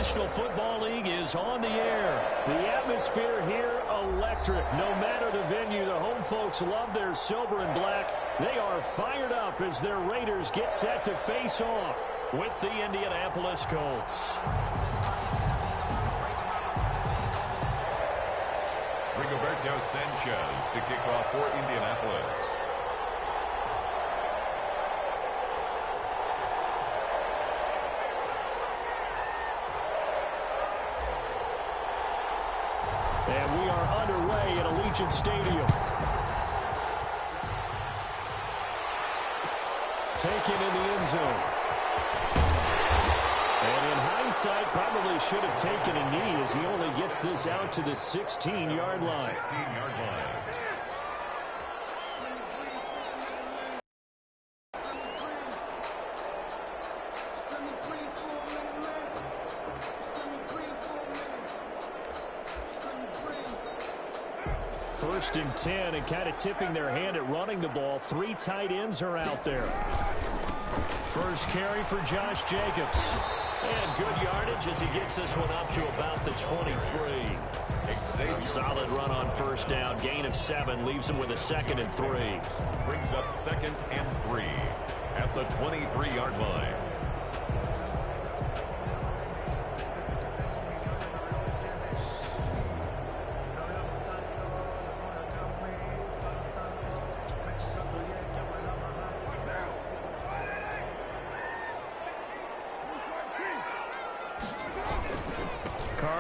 National Football League is on the air. The atmosphere here, electric. No matter the venue, the home folks love their silver and black. They are fired up as their Raiders get set to face off with the Indianapolis Colts. Rigoberto Sanchez to kick off for Indianapolis. And we are underway at Allegiant Stadium. Taken in the end zone. And in hindsight, probably should have taken a knee as he only gets this out to the 16-yard line. 16-yard line. First and 10, and kind of tipping their hand at running the ball. 3 tight ends are out there. First carry for Josh Jacobs. And good yardage as he gets this one up to about the 23. A solid run on first down. Gain of 7 leaves him with a 2nd and 3. Brings up 2nd and 3 at the 23-yard line.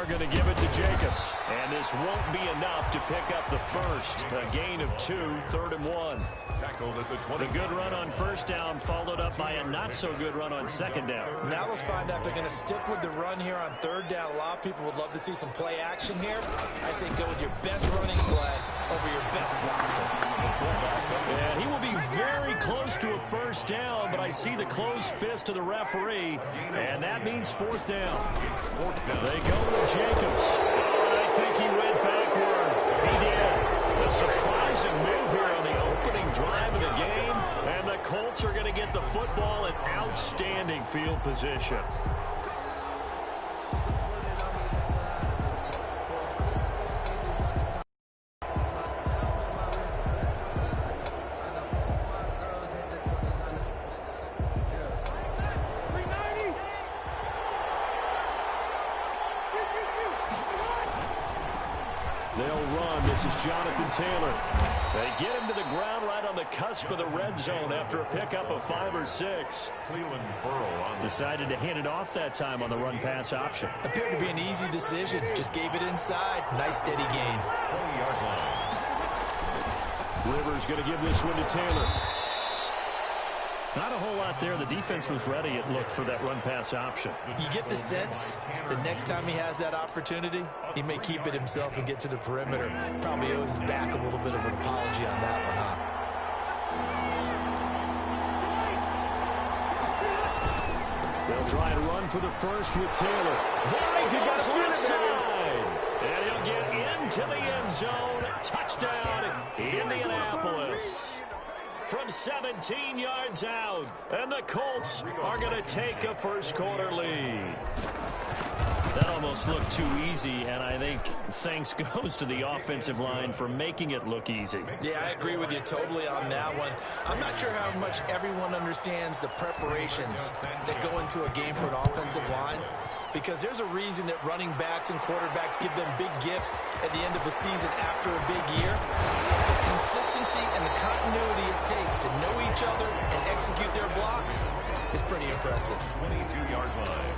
Going to give it to Jacobs. And this won't be enough to pick up the first. A gain of 2, 3rd and 1. Tackled at the 20. The good run on first down followed up by a not-so-good run on second down. Now let's find out if they're going to stick with the run here on 3rd down. A lot of people would love to see some play action here. I say go with your best running play over your best blocker. And he will be very close to a first down, but I see the closed fist of the referee, and that means 4th down. They go with Jacobs. And I think he went backward. He did. A surprising move here on the opening drive of the game, and the Colts are going to get the football in outstanding field position. Jonathan Taylor. They get him to the ground right on the cusp of the red zone after a pickup of 5 or 6. Cleveland Burrow decided to hand it off that time on the run-pass option. Appeared to be an easy decision. Just gave it inside. Nice steady gain. 20-yard line. Rivers going to give this one to Taylor. Not a whole lot there. The defense was ready, it looked, for that run-pass option. You get the sense the next time he has that opportunity, he may keep it himself and get to the perimeter. Probably owes his back a little bit of an apology on that one, huh? They'll try and run for the first with Taylor. There he goes left side. And he'll get into the end zone. Touchdown, Indianapolis. From 17 yards out. And the Colts are going to take a first-quarter lead. That almost looked too easy, and I think thanks goes to the offensive line for making it look easy. Yeah, I agree with you totally on that one. I'm not sure how much everyone understands the preparations that go into a game for an offensive line, because there's a reason that running backs and quarterbacks give them big gifts at the end of the season after a big year. The consistency and the continuity it takes to know each other and execute their blocks is pretty impressive. 22-yard line.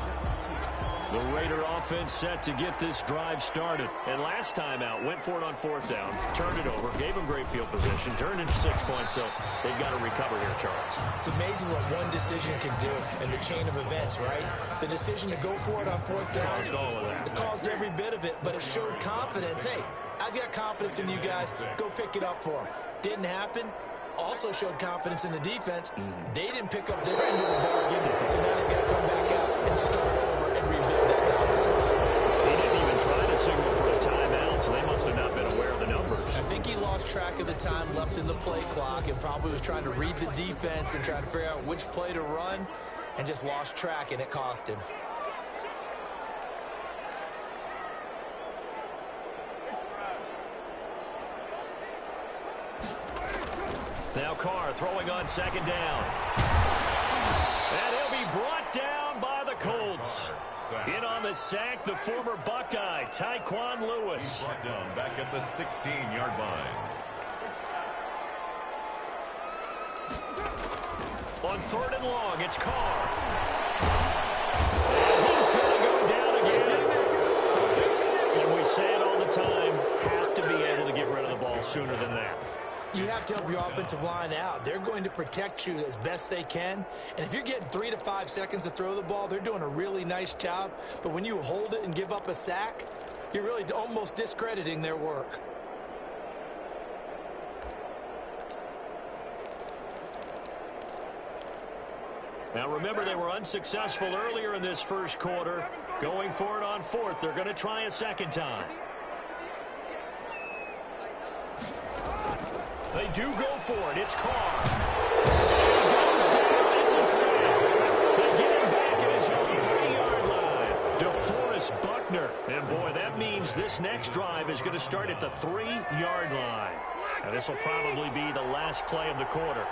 The Raider offense set to get this drive started. And last time out, went for it on 4th down, turned it over, gave them great field position, turned into 6 points, so they've got to recover here, Charles. It's amazing what one decision can do in the chain of events, right? The decision to go for it on 4th down. Caused all of that. It caused every bit of it, but it showed confidence. Hey, I've got confidence in you guys. Go pick it up for them. Didn't happen. Also showed confidence in the defense. They didn't pick up their end of the bargain, so now they've got to come back out and start over and rebuild that confidence. He didn't even try to signal for a timeout, so they must have not been aware of the numbers. I think he lost track of the time left in the play clock and probably was trying to read the defense and trying to figure out which play to run and just lost track, and it cost him. Now Carr throwing on second down. And he'll be brought down by the Colts. In on the sack, the former Buckeye, Tyquan Lewis. Brought down back at the 16-yard line. On 3rd and long, it's Carr. And he's going to go down again. And we say it all the time, have to be able to get rid of the ball sooner than that. You have to help your offensive line out. They're going to protect you as best they can. And if you're getting 3 to 5 seconds to throw the ball, they're doing a really nice job. But when you hold it and give up a sack, you're really almost discrediting their work. Now remember, they were unsuccessful earlier in this first quarter. Going for it on 4th. They're going to try a second time. They do go for it. It's Carr. He goes down. It's a sack. They get him back at his own 3-yard line. DeForest Buckner. And, boy, that means this next drive is going to start at the 3-yard line. Now, this will probably be the last play of the quarter.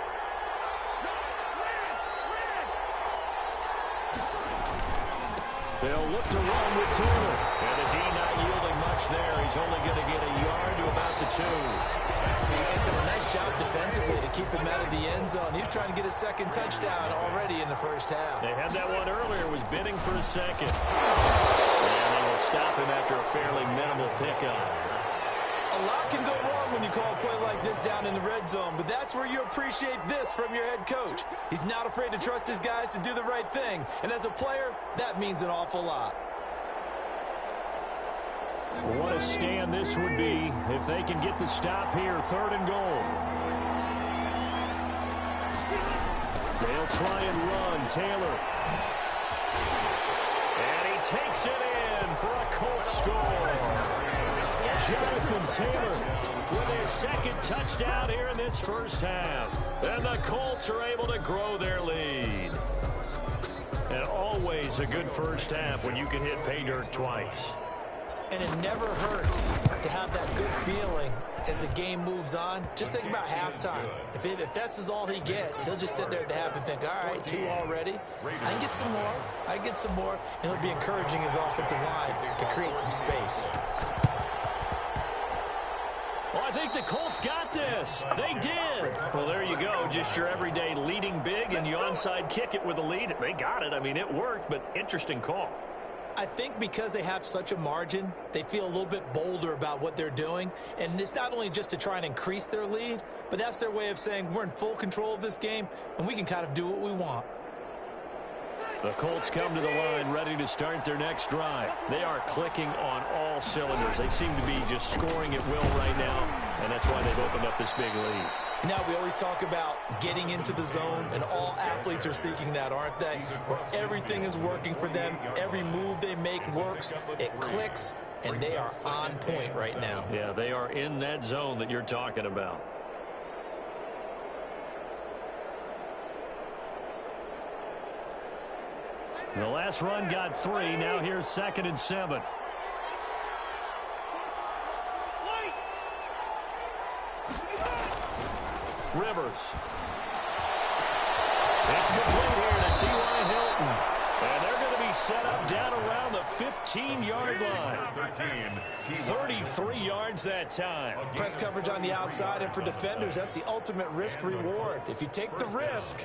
They'll look to run with Taylor. And the D not yielding much there. He's only going to get a yard to about the 2. They've done a nice job defensively to keep him out of the end zone. He was trying to get his second touchdown already in the first half. They had that one earlier, was bidding for a second. And they will stop him after a fairly minimal pickup. A lot can go wrong when you call a play like this down in the red zone, but that's where you appreciate this from your head coach. He's not afraid to trust his guys to do the right thing, and as a player, that means an awful lot. What a stand this would be if they can get the stop here, 3rd and goal. They'll try and run. Taylor. And he takes it in for a Colts score. Jonathan Taylor with his second touchdown here in this first half. And the Colts are able to grow their lead. And always a good first half when you can hit pay dirt twice. And it never hurts to have that good feeling as the game moves on. Just think about halftime. If that's all he gets, he'll just sit there at the half and think, all right, 2 already. I can get some more. I can get some more. And he'll be encouraging his offensive line to create some space. Well, I think the Colts got this. They did. Well, there you go. Just your everyday leading big, and you onside kick it with a lead. They got it. I mean, it worked, but interesting call. I think because they have such a margin, they feel a little bit bolder about what they're doing. And it's not only just to try and increase their lead, but that's their way of saying we're in full control of this game, and we can kind of do what we want. The Colts come to the line ready to start their next drive. They are clicking on all cylinders. They seem to be just scoring at will right now, and that's why they've opened up this big lead. Now, we always talk about getting into the zone, and all athletes are seeking that, aren't they? Where everything is working for them, every move they make works, it clicks, and they are on point right now. Yeah, they are in that zone that you're talking about. The last run got 3. Now here's 2nd and 7. Rivers. It's complete here to T.Y. Hilton. And they're going to be set up down around the 15-yard line. 33 yards that time. Press coverage on the outside, and for defenders, that's the ultimate risk-reward. If you take the risk,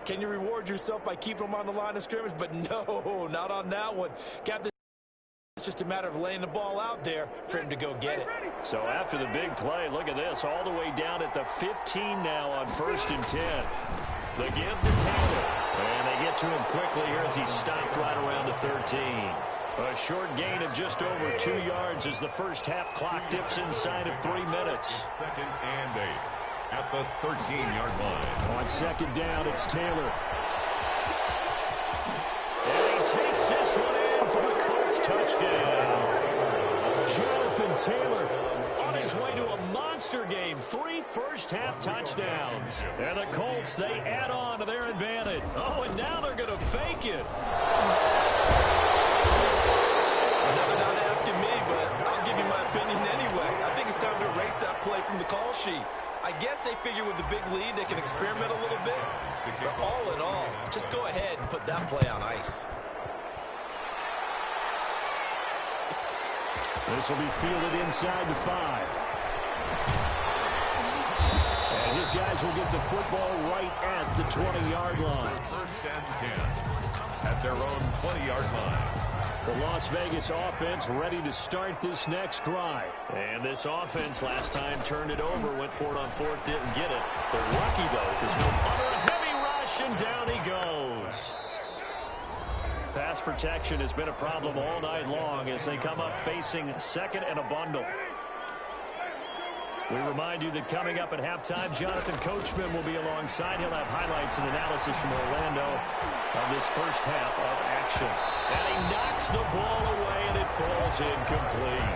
can you reward yourself by keeping them on the line of scrimmage? But no, not on that one. It's just a matter of laying the ball out there for him to go get it. So after the big play, look at this, all the way down at the 15 now on 1st and 10. The give to Taylor. And they get to him quickly here as he stopped right around the 13. A short gain of just over 2 yards as the first half clock dips inside of 3 minutes. 2nd and 8 at the 13-yard line. On 2nd down, it's Taylor. And he takes this one in for the Colts touchdown. Jonathan Taylor on his way to a monster game. 3 first-half touchdowns. And the Colts, they add on to their advantage. Oh, and now they're going to fake it. Well, they're not asking me, but I'll give you my opinion anyway. I think it's time to erase that play from the call sheet. I guess they figure with the big lead they can experiment a little bit. But all in all, just go ahead and put that play on ice. This will be fielded inside the 5. And his guys will get the football right at the 20-yard line. First and 10 at their own 20-yard line. The Las Vegas offense ready to start this next drive. And this offense last time turned it over, went for it on 4th, didn't get it. They're lucky, though, because no under a heavy rush, and down he goes. Pass protection has been a problem all night long as they come up facing second and a bundle. We remind you that coming up at halftime, Jonathan Coachman will be alongside. He'll have highlights and analysis from Orlando on this first half of action. And he knocks the ball away, and it falls incomplete.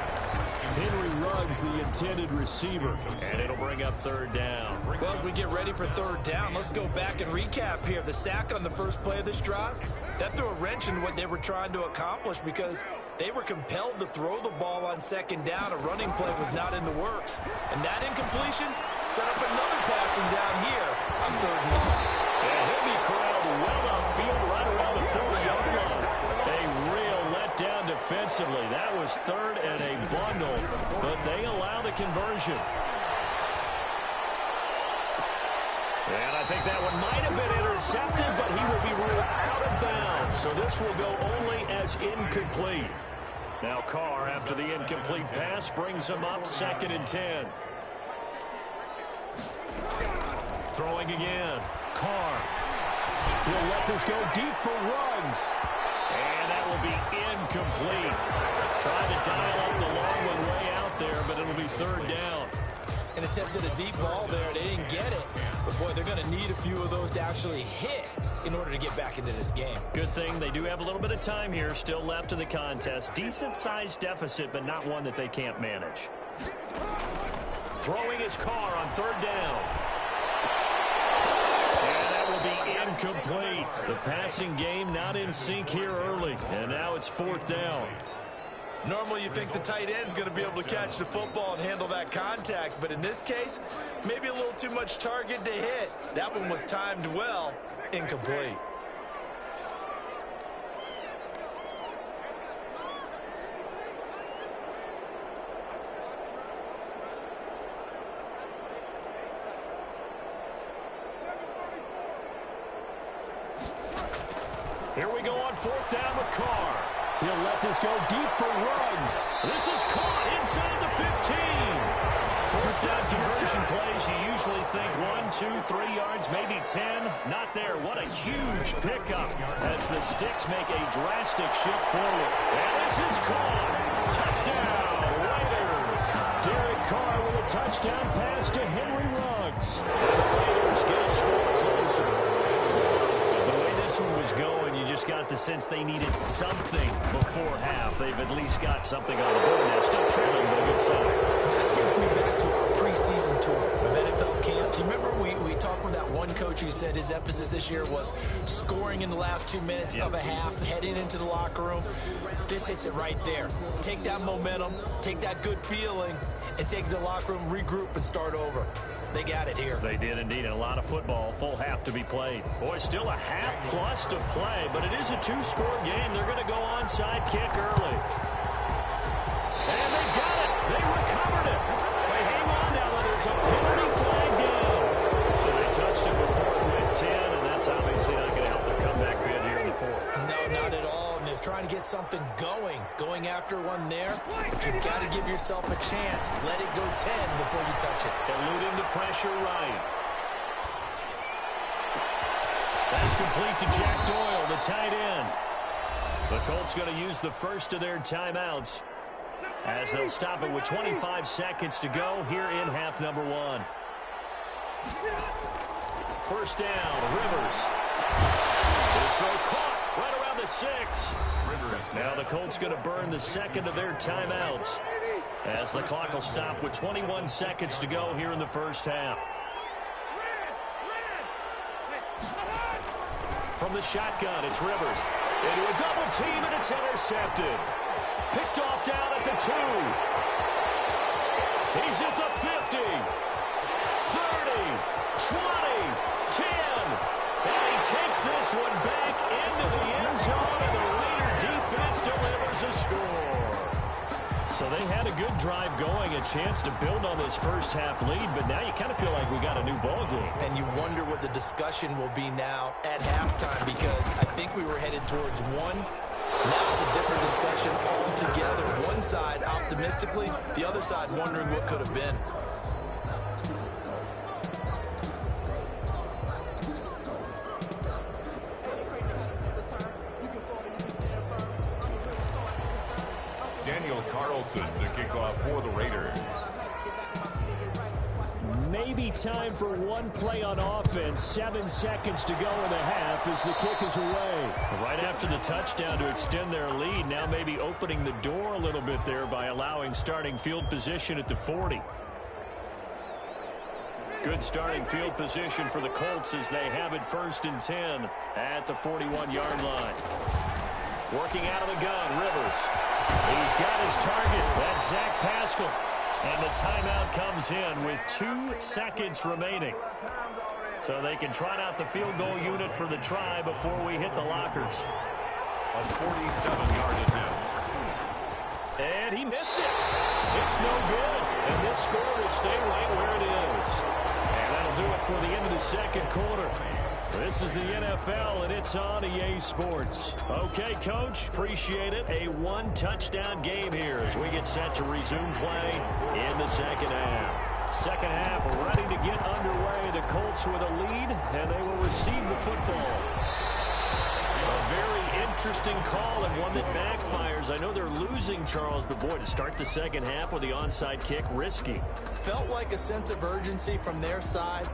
Henry Ruggs, the intended receiver, and it'll bring up 3rd down. Well, as we get ready for 3rd down, let's go back and recap here. The sack on the first play of this drive, that threw a wrench in what they were trying to accomplish because they were compelled to throw the ball on 2nd down. A running play was not in the works. And that incompletion set up another passing down here on 3rd and long. And he'll be corralled well upfield right around the 40-yard line. A real letdown defensively. That was 3rd and a bundle, but they allow the conversion. And I think that one might have been intercepted, but he will be ruled out of bounds. So this will go only as incomplete. Now Carr, after the incomplete pass, brings him up 2nd and 10. Throwing again. Carr. He'll let this go deep for Ruggs. And that will be incomplete. Trying to dial up the long one way out there, but it'll be 3rd down. And attempted a deep ball there. They didn't get it. But, boy, they're going to need a few of those to actually hit in order to get back into this game. Good thing they do have a little bit of time here still left in the contest. Decent-sized deficit, but not one that they can't manage. Throwing his Carr on 3rd down. And that will be incomplete. The passing game not in sync here early. And now it's 4th down. Normally you think the tight end's going to be able to catch the football and handle that contact, but in this case, maybe a little too much target to hit. That one was timed well, incomplete. Here we go on 4th down with Carr. He'll let this go deep for Ruggs. This is caught inside the 15. 4th down conversion plays, you usually think 1, 2, 3 yards, maybe 10. Not there. What a huge pickup as the Sticks make a drastic shift forward. And this is caught. Touchdown, Raiders. Derek Carr with a touchdown pass to Henry Ruggs. And the Raiders get a score closer. The way this one was going, you just got the sense they needed something before half. They've at least got something on the board now. Still trailing, but a good sign. That takes me back to our preseason tour of NFL camps. You remember we talked with that one coach who said his emphasis this year was scoring in the last 2 minutes of a half, heading into the locker room. This hits it right there. Take that momentum, take that good feeling, and take the locker room, regroup, and start over. They got it here. They did indeed. A lot of football. Full half to be played. Boy, still a half plus to play, but it is a 2-score game. They're going to go onside kick early. And they got it. They recovered it. They hang on now that there's a penalty flag down. So they touched it before it went 10, and that's obviously not going to help their comeback bid here in the 4th. No, not at all. And they're trying to get something going after one there. But you've got to give yourself a chance. Let it go 10 before you touch it. Eluding the pressure right. That's complete to Jack Doyle, the tight end. The Colts going to use the first of their timeouts as they'll stop it with 25 seconds to go here in half number 1. First down, Rivers. This throw caught right around the 6. Now the Colts going to burn the second of their timeouts as the clock will stop with 21 seconds to go here in the first half. From the shotgun, it's Rivers. Into a double team, and it's intercepted. Picked off down at the 2. He's at the 50. 30. 10. And he takes this one back into the end zone, and the Raider defense delivers a score. So they had a good drive going, a chance to build on this first half lead, but now you kind of feel like we got a new ball game. And you wonder what the discussion will be now at halftime, because I think we were headed towards one. Now it's a different discussion altogether. One side optimistically, the other side wondering what could have been. To kick off for the Raiders. Maybe time for one play on offense. 7 seconds to go in the half as the kick is away. Right after the touchdown to extend their lead, now maybe opening the door a little bit there by allowing starting field position at the 40. Good starting field position for the Colts as they have it 1st and 10 at the 41-yard line. Working out of the gun, Rivers. He's got his target. That's Zach Pascal. And the timeout comes in with 2 seconds remaining. So they can trot out the field goal unit for the try before we hit the lockers. A 47-yard attempt. And he missed it. It's no good. And this score will stay right where it is. And that'll do it for the end of the second quarter. This is the NFL, and it's on EA Sports. Okay, Coach, appreciate it. A 1-touchdown game here as we get set to resume play in the second half. Second half ready to get underway. The Colts with a lead, and they will receive the football. A very interesting call and one that backfires. I know they're losing, Charles, but boy, to start the second half with the onside kick, risky. Felt like a sense of urgency from their side,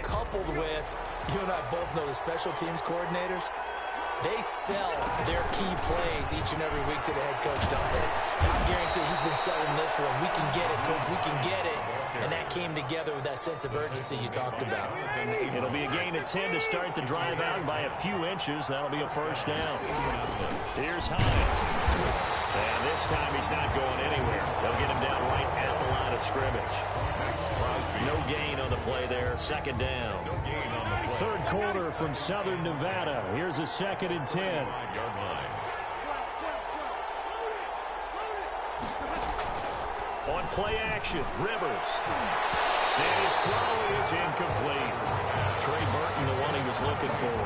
coupled with, you and I both know the special teams coordinators, they sell their key plays each and every week to the head coach, don't they? And I guarantee he's been selling this one. We can get it, Coach. We can get it. And that came together with that sense of urgency you talked about. It'll be a gain of 10 to start the drive out by a few inches. That'll be a first down. Here's Hines. And this time he's not going anywhere. They'll get him down right at the line of scrimmage. No gain on the play there. Second down. Third quarter from Southern Nevada. Here's a 2nd and 10. On play action, Rivers. And his throw is incomplete. Trey Burton, the one he was looking for.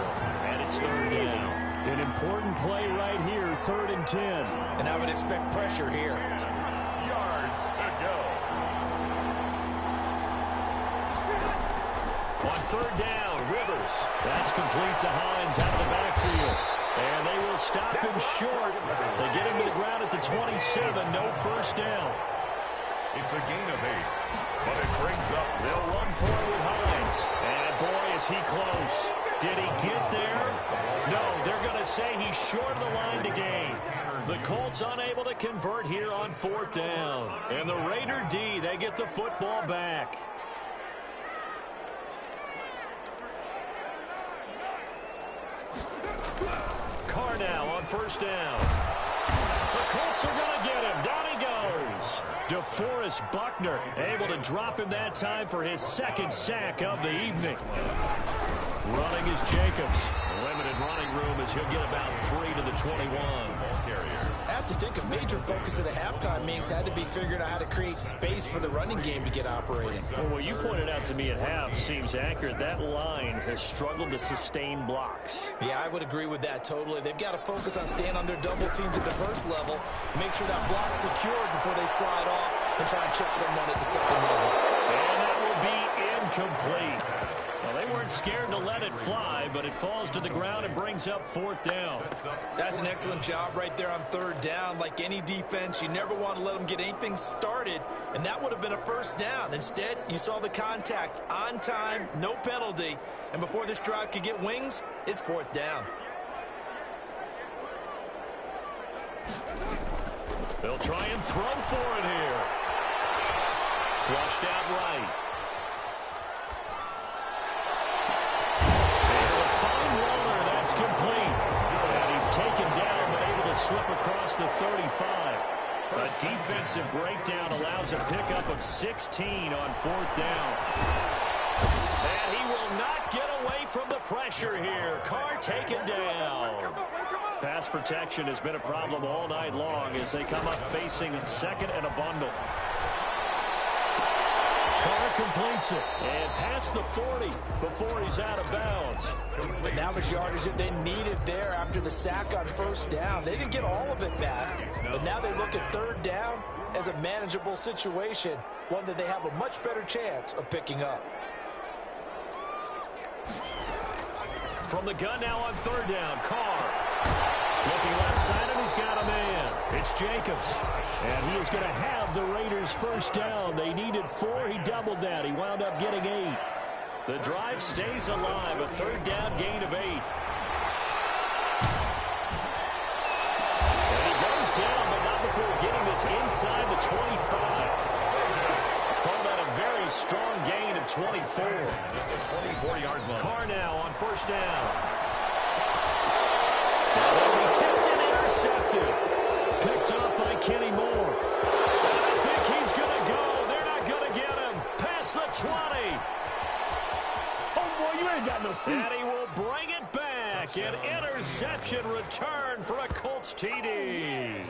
And it's 3rd down. An important play right here, 3rd and 10. And I would expect pressure here. Yards to go. On 3rd down, Rivers. That's complete to Hines out of the backfield. And they will stop him short. They get him to the ground at the 27. No first down. It's a gain of 8, but it brings up. They'll run for it with Hines. And boy, is he close. Did he get there? No, they're going to say he's short of the line to gain. The Colts unable to convert here on 4th down. And the Raider D, they get the football back. Carr now on 1st down. The Colts are going to get him. Down he goes. DeForest Buckner able to drop him that time for his 2nd sack of the evening. Running is Jacobs. Limited running room as he'll get about 3 to the 21. I have to think a major focus of the halftime meetings had to be figuring out how to create space for the running game to get operating. Well, what you pointed out to me at half seems accurate. That line has struggled to sustain blocks. Yeah, I would agree with that totally. They've got to focus on staying on their double teams at the first level, make sure that block's secured before they slide off and try and chip someone at the second level. And that will be incomplete. Well, they weren't scared to let it fly, but it falls to the ground and brings up 4th down. That's an excellent job right there on 3rd down. Like any defense, you never want to let them get anything started, and that would have been a first down. Instead, you saw the contact on time, no penalty, and before this drive could get wings, it's 4th down. They'll try and throw for it here. Flushed out right. Complete. And he's taken down but able to slip across the 35. A defensive breakdown allows a pickup of 16 on 4th down. And he will not get away from the pressure here. Carr taken down. Pass protection has been a problem all night long as they come up facing second and a bundle. Carr completes it and past the 40 before he's out of bounds. And that was yardage that they needed there after the sack on first down. They didn't get all of it back, but now they look at third down as a manageable situation, one that they have a much better chance of picking up. From the gun now on third down, Carr. Looking left side, and he's got a man. It's Jacobs. And he is going to have the Raiders first down. They needed 4. He doubled that. He wound up getting 8. The drive stays alive. A third down gain of 8. And he goes down, but not before getting this inside the 25. Call that a very strong gain of 24. 24-yard line. Carr now on first down. Now tipped and intercepted. Picked up by Kenny Moore. And I think he's going to go. They're not going to get him. Past the 20. Oh, boy, you ain't got no feet. And he will bring it back. An interception return for a Colts TD.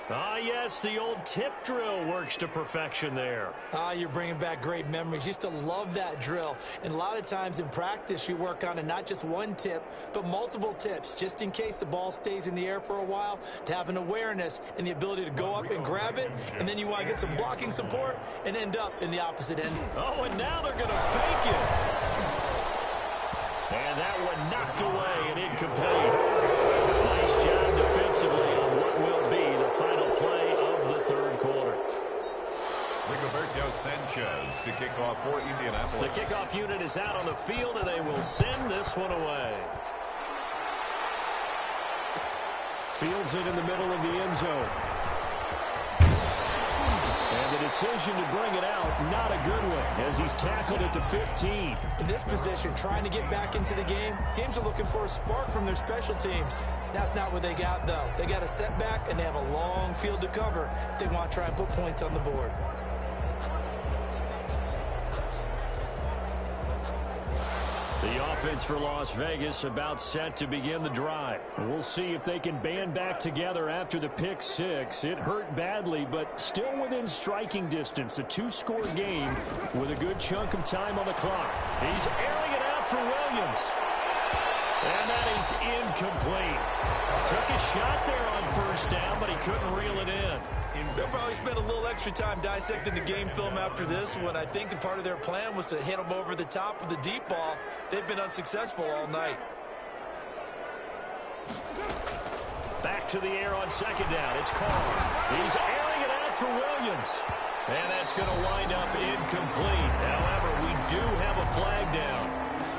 Ah, yes, the old tip drill works to perfection there. Ah, you're bringing back great memories. Used to love that drill. And a lot of times in practice, you work on it, not just one tip, but multiple tips, just in case the ball stays in the air for a while, to have an awareness and the ability to go up and grab it, and then you want to get some blocking support and end up in the opposite end. Oh, and now they're going to fake it. And that one knocked away and incomplete. Nice job defensively on what will be the final play of the third quarter. Rigoberto Sanchez to kick off for Indianapolis. The kickoff unit is out on the field, and they will send this one away. Fields it in the middle of the end zone. And the decision to bring it out, not a good one, as he's tackled at the 15. In this position, trying to get back into the game, teams are looking for a spark from their special teams. That's not what they got, though. They got a setback, and they have a long field to cover if they want to try and put points on the board. The offense for Las Vegas about set to begin the drive. We'll see if they can band back together after the pick six. It hurt badly, but still within striking distance. A two-score game with a good chunk of time on the clock. He's airing it out for Williams. And that is incomplete. Took a shot there on first down, but he couldn't reel it in. They'll probably spend a little extra time dissecting the game film after this one. I think the part of their plan was to hit them over the top with the deep ball. They've been unsuccessful all night. Back to the air on second down. It's Carr. He's airing it out for Williams. And that's going to wind up incomplete. However, we do have a flag down.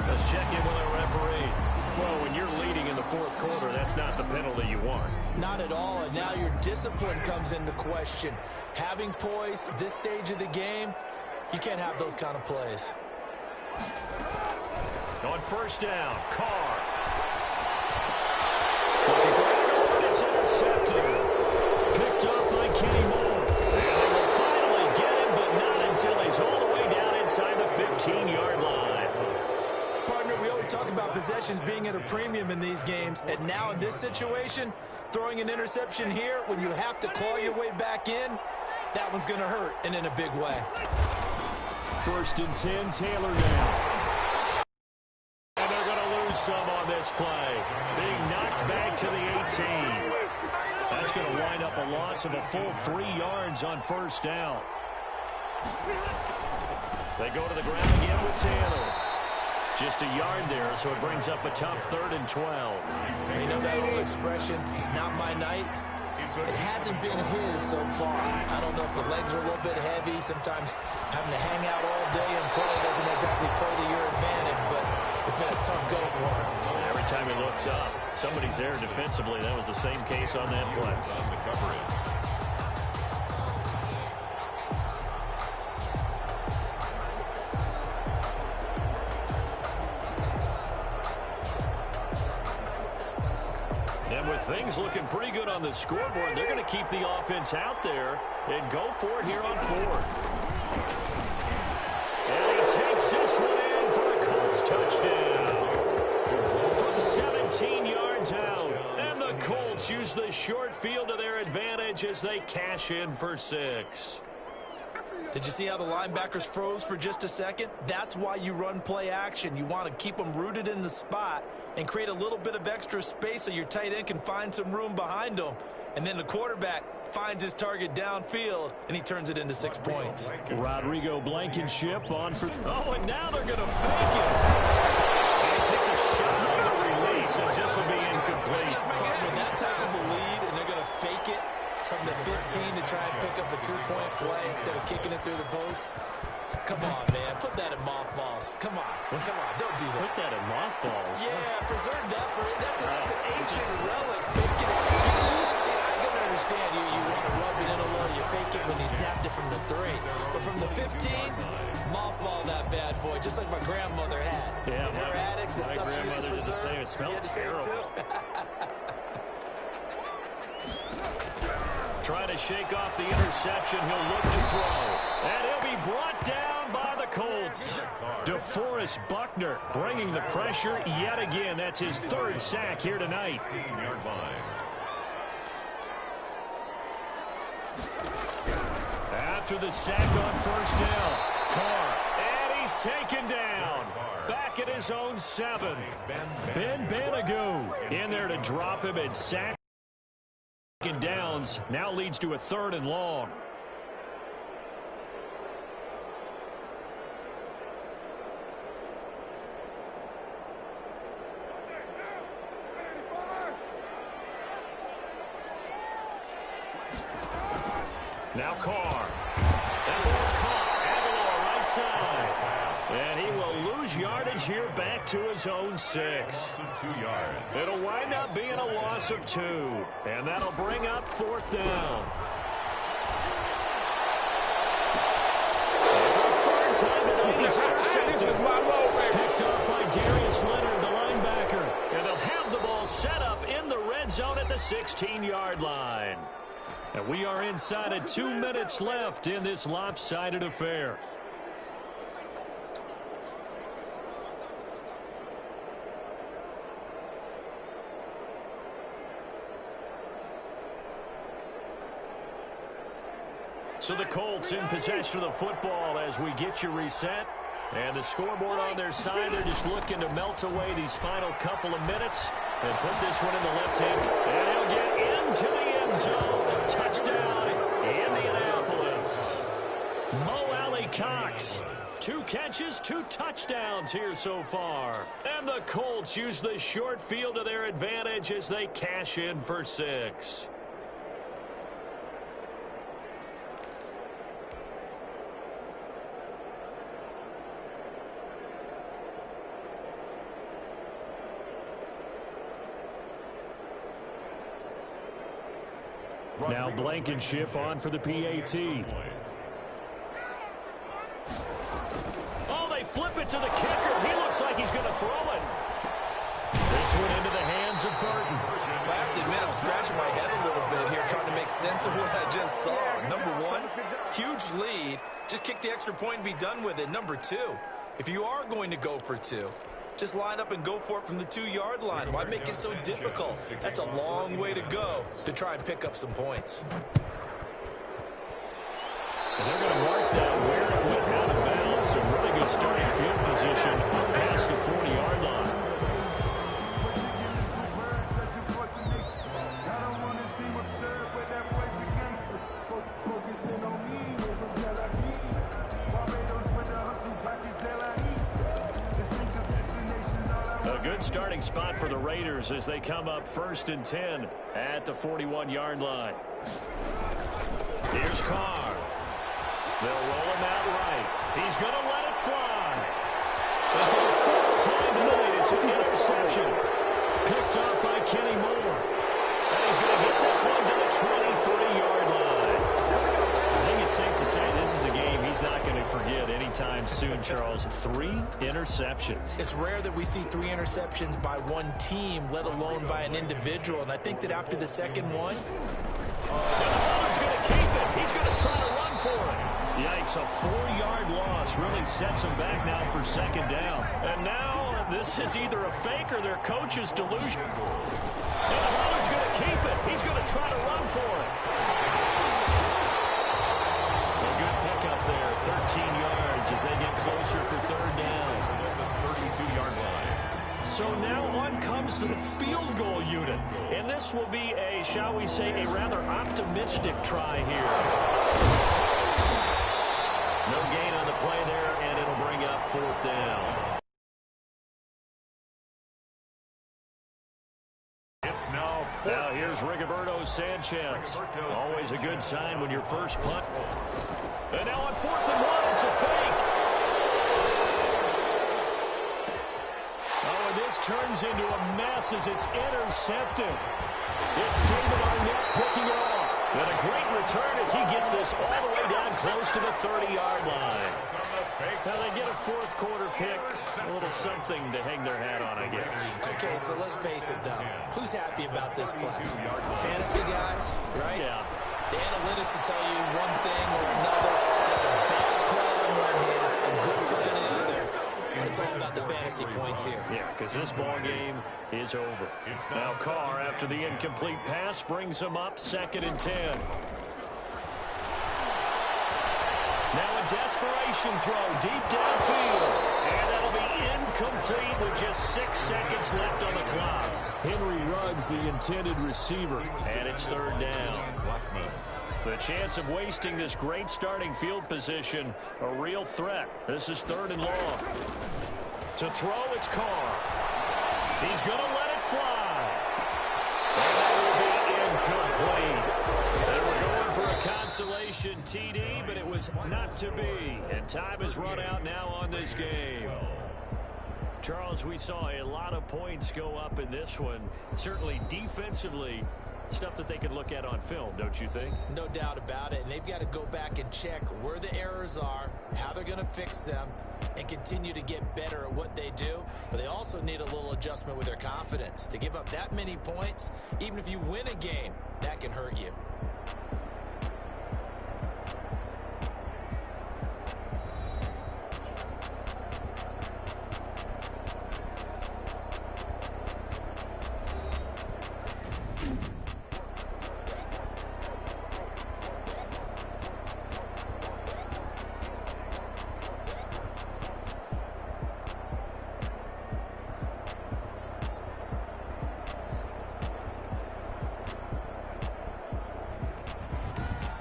Let's check in with our referee. Well, when you're leading in the fourth quarter, that's not the penalty you want. Not at all, and now your discipline comes into question. Having poise at this stage of the game, you can't have those kind of plays. On first down, Carr. Looking for it. It's intercepted. Picked up by Kenny Moore. And they will finally get him, but not until he's all the way down inside the 15-yard line. We always talk about possessions being at a premium in these games, and now in this situation, throwing an interception here when you have to claw your way back in, that one's going to hurt, and in a big way. First and 10, Taylor now. And they're going to lose some on this play. Being knocked back to the 18. That's going to wind up a loss of a full 3 yards on first down. They go to the ground again with Taylor. Just a yard there, so it brings up a tough 3rd and 12. You know that old expression, it's not my night? It hasn't been his so far. I don't know if the legs are a little bit heavy. Sometimes having to hang out all day and play doesn't exactly play to your advantage, but it's been a tough go for him. Every time he looks up, somebody's there defensively. That was the same case on that play. On the coverage. Things looking pretty good on the scoreboard. They're going to keep the offense out there and go for it here on 4th. takes this one in for a Colts touchdown. From 17 yards out. And the Colts use the short field to their advantage as they cash in for 6. Did you see how the linebackers froze for just a second? That's why you run play action. You want to keep them rooted in the spot and create a little bit of extra space so your tight end can find some room behind them. And then the quarterback finds his target downfield, and he turns it into 6 points. Rodrigo Blankenship on for... Oh, and now they're going to fake it. And he takes a shot on the release as this will be incomplete. With that type of a lead, and they're going to fake it from the 15 to try and pick up a 2-point play instead of kicking it through the post. Come on, man. Put that in mothballs. Come on. Come on. Don't do that. Put that in mothballs. Yeah, preserve that for it. That's an ancient relic. Faking it. I can understand you. You want to rub it in a little. You fake it when you snapped it from the 3. But from the 15, mothball that bad boy, just like my grandmother had. Yeah, in her attic, the stuff she used to preserve. It smelled terrible. Trying to shake off the interception. He'll look to throw. And he'll be brought down by the Colts. DeForest Buckner bringing the pressure yet again. That's his 3rd sack here tonight. After the sack on first down, Carr. And he's taken down. Back at his own 7. Ben Banagoo in there to drop him and sack. Downs now leads to a 3rd and long. Now Carr. That was caught. Aguilar right side. And he will lose yardage here back to his own 6. It'll wind up being a loss of 2. And that'll bring up 4th down. And for the 3rd time tonight, he's intercepted. Picked up by Darius Leonard, the linebacker. And they'll have the ball set up in the red zone at the 16-yard line. And we are inside of 2 minutes left in this lopsided affair. So the Colts in possession of the football as we get you reset. And the scoreboard on their side, they're just looking to melt away these final couple of minutes and put this one in the left hand. And he'll get into the end zone. Touchdown, Indianapolis. Mo Alley Cox. 2 catches, 2 touchdowns here so far. And the Colts use the short field to their advantage as they cash in for 6. Now Blankenship on for the PAT. Oh, they flip it to the kicker. He looks like he's going to throw it. This one into the hands of Burton. I have to admit, I'm scratching my head a little bit here trying to make sense of what I just saw. Number 1, huge lead. Just kick the extra point and be done with it. Number 2, if you are going to go for 2, just line up and go for it from the 2-yard line. Why make it so difficult? That's a long way to go to try and pick up some points. And they're going to mark that where it went out of bounds. Some really good starting field position past the 40-yard line. Good starting spot for the Raiders as they come up 1st and 10 at the 41-yard line. Here's Carr. They'll roll him out right. He's going to let it fly. And for the 4th time tonight, it's an interception. Picked up by Kenny Moore. And he's going to get this one to the 23-yard line. I think it's safe to say this is a game he's not going to forget anytime soon, Charles. 3 interceptions. It's rare that we see 3 interceptions by one team, let alone by an individual. And I think that after the 2nd one, and the Bulldog's going to keep it. He's going to try to run for it. Yikes, a 4-yard loss really sets them back now for second down. And now this is either a fake or their coach's delusion. And the runner's going to keep it. He's going to try to run for it. A good pickup there, 13 yards as they get closer for third down. The 32-yard line. So now on comes the field goal unit. And this will be a, shall we say, a rather optimistic try here. No gain on the play there, and it'll bring up fourth down. It's now here's Rigoberto Sanchez. Always a good sign when your first punt. And now on 4th and 1, it's a fake. Oh, and this turns into a mess as it's intercepted. It's David Arnett picking it off. And a great return as he gets this all the way down close to the 30-yard line. Now they get a fourth quarter pick, a little something to hang their hat on, I guess. Okay, so let's face it, though. Who's happy about this play? Fantasy guys, right? Yeah. The analytics will tell you one thing or another. That's a bad play on one hand, a good play on the other. But it's all about the fantasy points here. Yeah, because this ball game is over. Now Carr, after the incomplete pass, brings him up 2nd and 10. Now a desperation throw deep downfield. And that'll be incomplete with just 6 seconds left on the clock. Henry Ruggs, the intended receiver. And it's third down. The chance of wasting this great starting field position, a real threat. This is 3rd and long. To throw, it's Carr. He's going to let it fly. And that will be incomplete. They were going for a consolation TD, but it was not to be. And time has run out now on this game. Charles, we saw a lot of points go up in this one. Certainly defensively, stuff that they can look at on film, don't you think? No doubt about it. And they've got to go back and check where the errors are, how they're going to fix them, and continue to get better at what they do. But they also need a little adjustment with their confidence. To give up that many points, even if you win a game, that can hurt you.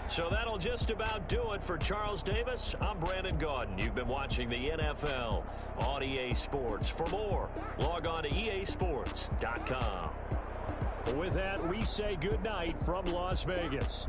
So that'll just about do it for Charles Davis. I'm Brandon Gaudin. You've been watching the NFL on EA Sports. For more, log on to easports.com. With that, we say goodnight from Las Vegas.